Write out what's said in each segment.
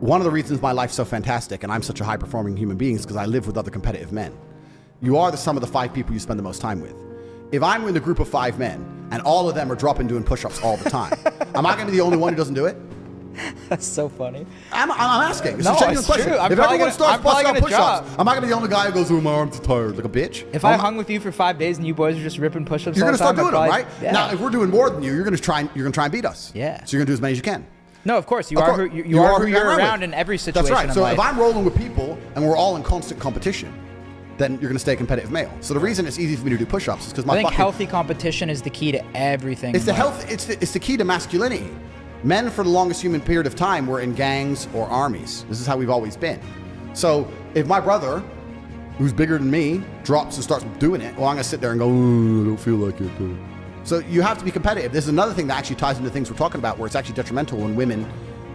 one of the reasons my life's so fantastic and I'm such a high-performing human being is because I live with other competitive men. You are the sum of the 5 people you spend the most time with. If I'm in a group of 5 men and all of them are dropping doing push-ups all the time, am I going to be the only one who doesn't do it? That's so funny. I'm asking. It's No, a genuine it's question. true. If everyone starts busting out gonna push-ups, drop. am I going to be the only guy who goes, oh, my arms are tired, like a bitch? If I hung with you for 5 days and you boys are just ripping push-ups, you're all going to the start time, doing them, I'd right? yeah. Now, if we're doing more than you, you're going to try and beat us. Yeah. So you're going to do as many as you can. No, of course. You Of are course. who you are who you're with. around in every situation. That's right. So in if life. I'm rolling with people and we're all in constant competition, then you're going to stay a competitive male. So the reason it's easy for me to do push-ups is because I think healthy competition is the key to everything. It's the key to masculinity. Men for the longest human period of time were in gangs or armies. This is how we've always been. So if my brother, who's bigger than me, drops and starts doing it, well, I'm going to sit there and go, I don't feel like it. So you have to be competitive. This is another thing that actually ties into things we're talking about, where it's actually detrimental when women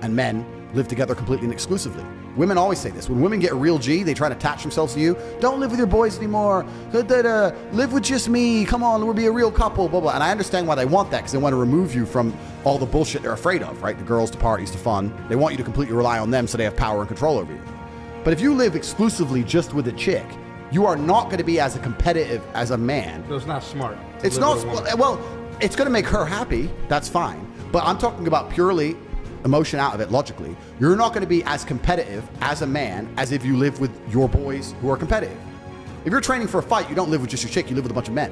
and men live together completely and exclusively. Women always say this. When women get a real G, they try to attach themselves to you. Don't live with your boys anymore. Live with just me. Come on, we'll be a real couple, blah, blah. And I understand why they want that, because they want to remove you from all the bullshit they're afraid of, right? The girls, to parties, to fun. They want you to completely rely on them so they have power and control over you. But if you live exclusively just with a chick, you are not going to be as competitive as a man. So it's not smart. It's not, well, it's going to make her happy. That's fine. But I'm talking about purely emotion out of it logically. You're not going to be as competitive as a man as if you live with your boys who are competitive. If you're training for a fight, you don't live with just your chick, you live with a bunch of men.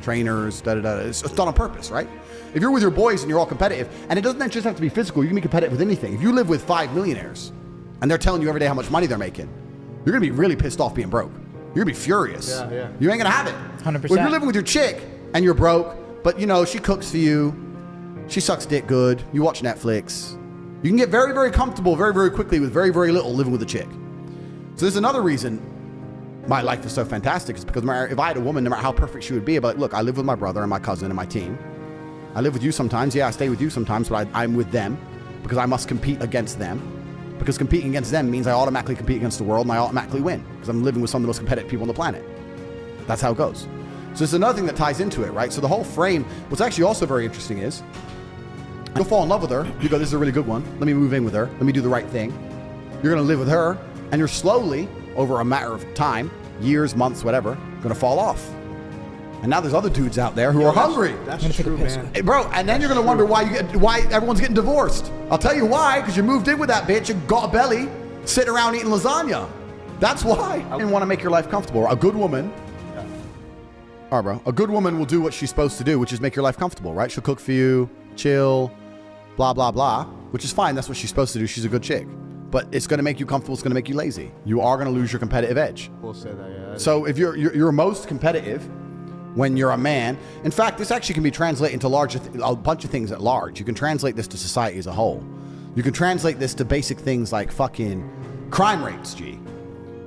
Trainers, It's done on purpose, right? If you're with your boys and you're all competitive, and it doesn't just have to be physical, you can be competitive with anything. If you live with 5 millionaires and they're telling you every day how much money they're making, you're going to be really pissed off being broke. You're going to be furious. Yeah. You ain't going to have it. 100%. Well, if you're living with your chick and you're broke, but she cooks for you, she sucks dick good, you watch Netflix, you can get very, very comfortable very, very quickly with very, very little living with a chick. So there's another reason my life is so fantastic, is because if I had a woman, no matter how perfect she would be, but look, I live with my brother and my cousin and my team. I live with you sometimes. Yeah, I stay with you sometimes, but I'm with them because I must compete against them. Because competing against them means I automatically compete against the world and I automatically win because I'm living with some of the most competitive people on the planet. That's how it goes. So there's another thing that ties into it, right? So the whole frame, what's actually also very interesting is, you'll fall in love with her. You go, this is a really good one. Let me move in with her. Let me do the right thing. You're going to live with her, and you're slowly, over a matter of time, years, months, whatever, going to fall off. And now there's other dudes out there who are hungry. That's true, man. Hey, bro, and then you're going to wonder why everyone's getting divorced. I'll tell you why, because you moved in with that bitch and got a belly, sitting around eating lasagna. That's why. And want to make your life comfortable. A good woman, all right, bro, a good woman will do what she's supposed to do, which is make your life comfortable, right? She'll cook for you, chill, blah, blah, blah, which is fine. That's what she's supposed to do. She's a good chick. But it's going to make you comfortable. It's going to make you lazy. You are going to lose your competitive edge. We'll say that, yeah. So if you're most competitive when you're a man, in fact, this actually can be translated into a bunch of things at large. You can translate this to society as a whole. You can translate this to basic things like fucking crime rates, G.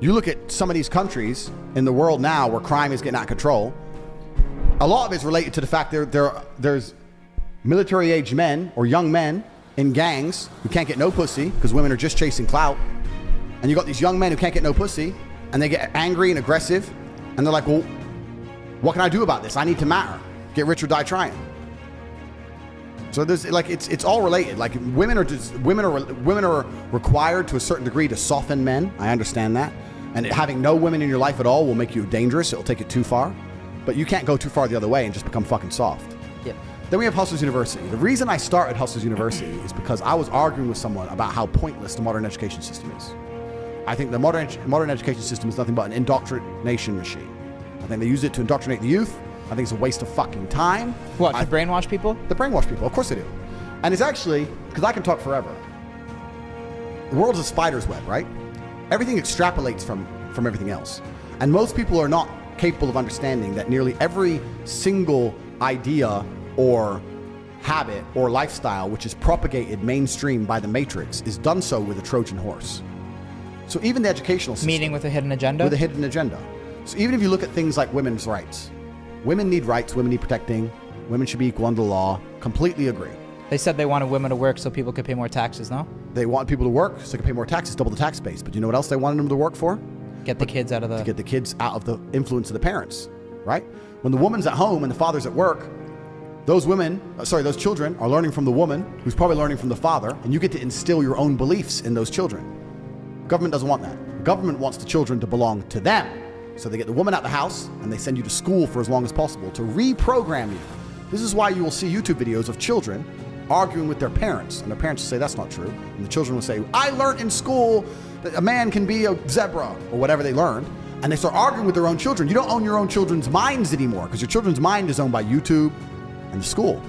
You look at some of these countries in the world now where crime is getting out of control. A lot of it's related to the fact there's military-age men or young men in gangs who can't get no pussy because women are just chasing clout. And you got these young men who can't get no pussy and they get angry and aggressive and they're like, well, what can I do about this? I need to matter. Get rich or die trying. So there's it's all related. Like women are required to a certain degree to soften men. I understand that. And having no women in your life at all will make you dangerous. It'll take it too far. But you can't go too far the other way and just become fucking soft. Yep. Then we have Hustlers University. The reason I started Hustlers University is because I was arguing with someone about how pointless the modern education system is. I think the modern education system is nothing but an indoctrination machine. I think they use it to indoctrinate the youth. I think it's a waste of fucking time. What, to brainwash people? To brainwash people, of course they do. And it's actually, because I can talk forever, the world's a spider's web, right? Everything extrapolates from everything else. And most people are not capable of understanding that nearly every single idea or habit or lifestyle which is propagated mainstream by the Matrix is done so with a Trojan horse. So even the educational system. Meaning with a hidden agenda? With a hidden agenda. So even if you look at things like women's rights, women need rights, women need protecting, women should be equal under the law, completely agree. They said they wanted women to work so people could pay more taxes, no? They want people to work so they can pay more taxes, double the tax base. But you know what else they wanted them to work for? Get the kids out of the... To get the kids out of the influence of the parents, right? When the woman's at home and the father's at work, those children are learning from the woman who's probably learning from the father, and you get to instill your own beliefs in those children. Government doesn't want that. Government wants the children to belong to them. So they get the woman out of the house and they send you to school for as long as possible to reprogram you. This is why you will see YouTube videos of children arguing with their parents, and their parents will say that's not true, and the children will say, I learned in school that a man can be a zebra, or whatever they learned, and they start arguing with their own children. You don't own your own children's minds anymore, because your children's mind is owned by YouTube and the school,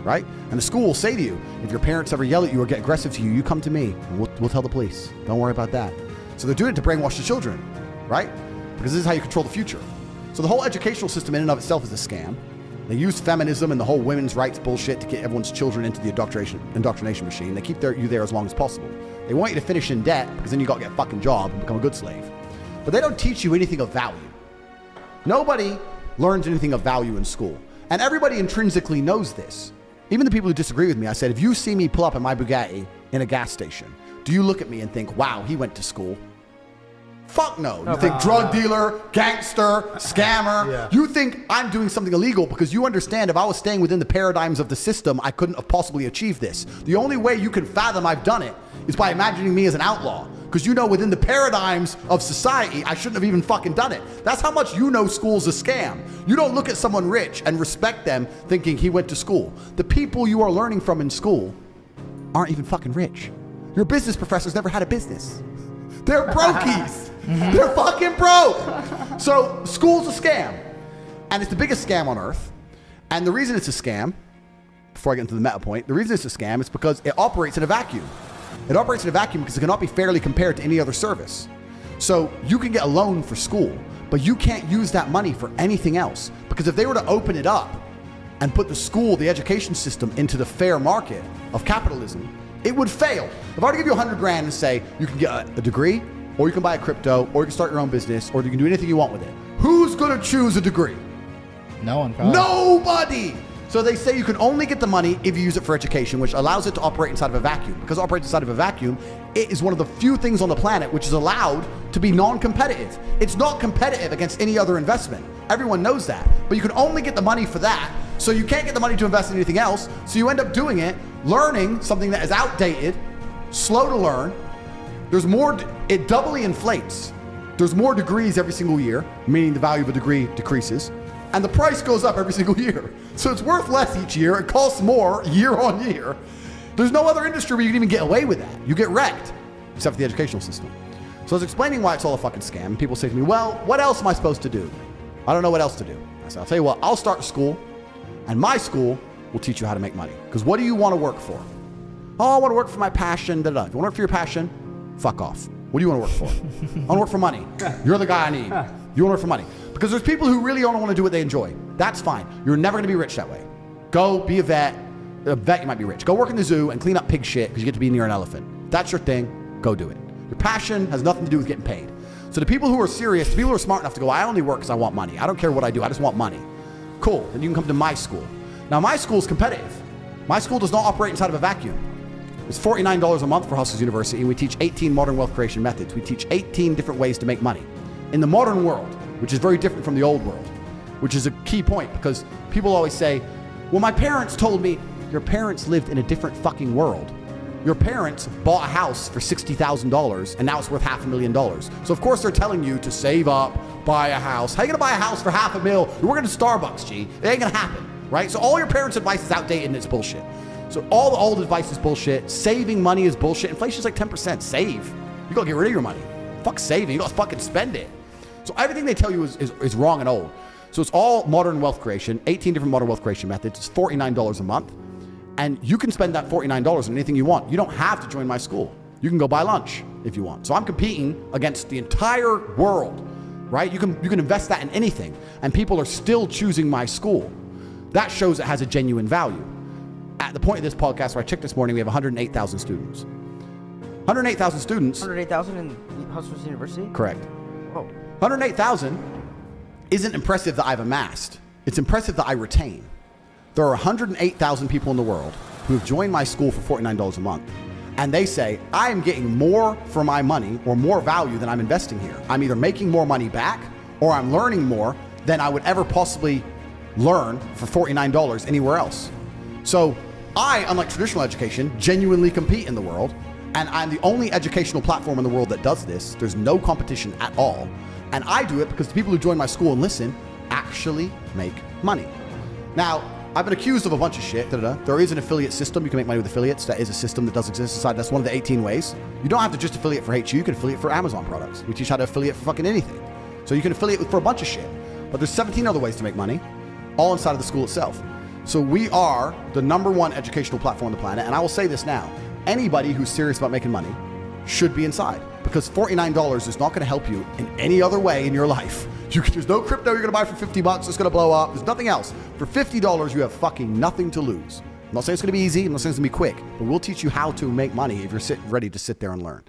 right? And the school will say to you, if your parents ever yell at you or get aggressive to you, you come to me and we'll tell the police. Don't worry about that. So they're doing it to brainwash the children, right? Because this is how you control the future. So the whole educational system in and of itself is a scam. They use feminism and the whole women's rights bullshit to get everyone's children into the indoctrination machine. They keep you there as long as possible. They want you to finish in debt because then you got to get a fucking job and become a good slave. But they don't teach you anything of value. Nobody learns anything of value in school. And everybody intrinsically knows this. Even the people who disagree with me, I said, if you see me pull up in my Bugatti in a gas station, do you look at me and think, wow, he went to school? Fuck no. You think drug dealer, gangster, scammer. Yeah. You think I'm doing something illegal because you understand if I was staying within the paradigms of the system, I couldn't have possibly achieved this. The only way you can fathom I've done it is by imagining me as an outlaw. Because you know within the paradigms of society, I shouldn't have even fucking done it. That's how much you know school's a scam. You don't look at someone rich and respect them thinking he went to school. The people you are learning from in school aren't even fucking rich. Your business professors never had a business. They're brokies. They're fucking broke. So school's a scam. And it's the biggest scam on earth. And the reason it's a scam, before I get into the meta point, the reason it's a scam is because it operates in a vacuum. It operates in a vacuum because it cannot be fairly compared to any other service. So you can get a loan for school, but you can't use that money for anything else. Because if they were to open it up and put the school, the education system, into the fair market of capitalism, it would fail. If I were to give you 100 grand and say you can get a degree, or you can buy a crypto, or you can start your own business, or you can do anything you want with it, who's going to choose a degree? No one, probably. Nobody! So they say you can only get the money if you use it for education, which allows it to operate inside of a vacuum. Because it operates inside of a vacuum, it is one of the few things on the planet which is allowed to be non-competitive. It's not competitive against any other investment. Everyone knows that. But you can only get the money for that, so you can't get the money to invest in anything else, so you end up doing it, learning something that is outdated, slow to learn. There's more, it doubly inflates. There's more degrees every single year, meaning the value of a degree decreases. And the price goes up every single year. So it's worth less each year. It costs more year on year. There's no other industry where you can even get away with that. You get wrecked, except for the educational system. So I was explaining why it's all a fucking scam. And people say to me, well, what else am I supposed to do? I don't know what else to do. I said, I'll tell you what, I'll start a school, and my school will teach you how to make money. Because what do you want to work for? Oh, I want to work for my passion. Da, da. If you want to work for your passion, fuck off. What do you want to work for? I want to work for money. You're the guy I need. You want to work for money. Because there's people who really don't want to do what they enjoy. That's fine. You're never going to be rich that way. Go be a vet. A vet, you might be rich. Go work in the zoo and clean up pig shit because you get to be near an elephant. That's your thing. Go do it. Your passion has nothing to do with getting paid. So the people who are serious, the people who are smart enough to go, I only work because I want money. I don't care what I do. I just want money. Cool. Then you can come to my school. Now, my school is competitive. My school does not operate inside of a vacuum. It's $49 a month for Hustlers University, and we teach 18 modern wealth creation methods. We teach 18 different ways to make money. In the modern world, which is very different from the old world, which is a key point because people always say, well, my parents told me. Your parents lived in a different fucking world. Your parents bought a house for $60,000 and now it's worth $500,000. So of course they're telling you to save up, buy a house. How are you gonna buy a house for $500,000? You're working at Starbucks, G. It ain't gonna happen, right? So all your parents' advice is outdated and it's bullshit. So all the old advice is bullshit. Saving money is bullshit. Inflation's like 10%. Save. You gotta get rid of your money. Fuck saving. You gotta fucking spend it. So everything they tell you is wrong and old. So it's all modern wealth creation, 18 different modern wealth creation methods. It's $49 a month. And you can spend that $49 on anything you want. You don't have to join my school. You can go buy lunch if you want. So I'm competing against the entire world, right? You can invest that in anything. And people are still choosing my school. That shows it has a genuine value. At the point of this podcast where I checked this morning, we have 108,000 students. 108,000 students. 108,000 in Hustlers University? Correct. Oh. 108,000 isn't impressive that I've amassed. It's impressive that I retain. There are 108,000 people in the world who have joined my school for $49 a month. And they say, I am getting more for my money or more value than I'm investing here. I'm either making more money back or I'm learning more than I would ever possibly learn for $49 anywhere else. So I, unlike traditional education, genuinely compete in the world, and I'm the only educational platform in the world that does this. There's no competition at all. And I do it because the people who join my school and listen actually make money. Now, I've been accused of a bunch of shit. There is an affiliate system. You can make money with affiliates. That is a system that does exist inside. That's one of the 18 ways. You don't have to just affiliate for HU. You can affiliate for Amazon products. We teach how to affiliate for fucking anything. So you can affiliate for a bunch of shit. But there's 17 other ways to make money, all inside of the school itself. So we are the #1 educational platform on the planet. And I will say this now. Anybody who's serious about making money should be inside, because $49 is not going to help you in any other way in your life. There's no crypto you're going to buy for $50 that's going to blow up. There's nothing else. For $50, you have fucking nothing to lose. I'm not saying it's going to be easy. I'm not saying it's going to be quick, but we'll teach you how to make money if you're ready to sit there and learn.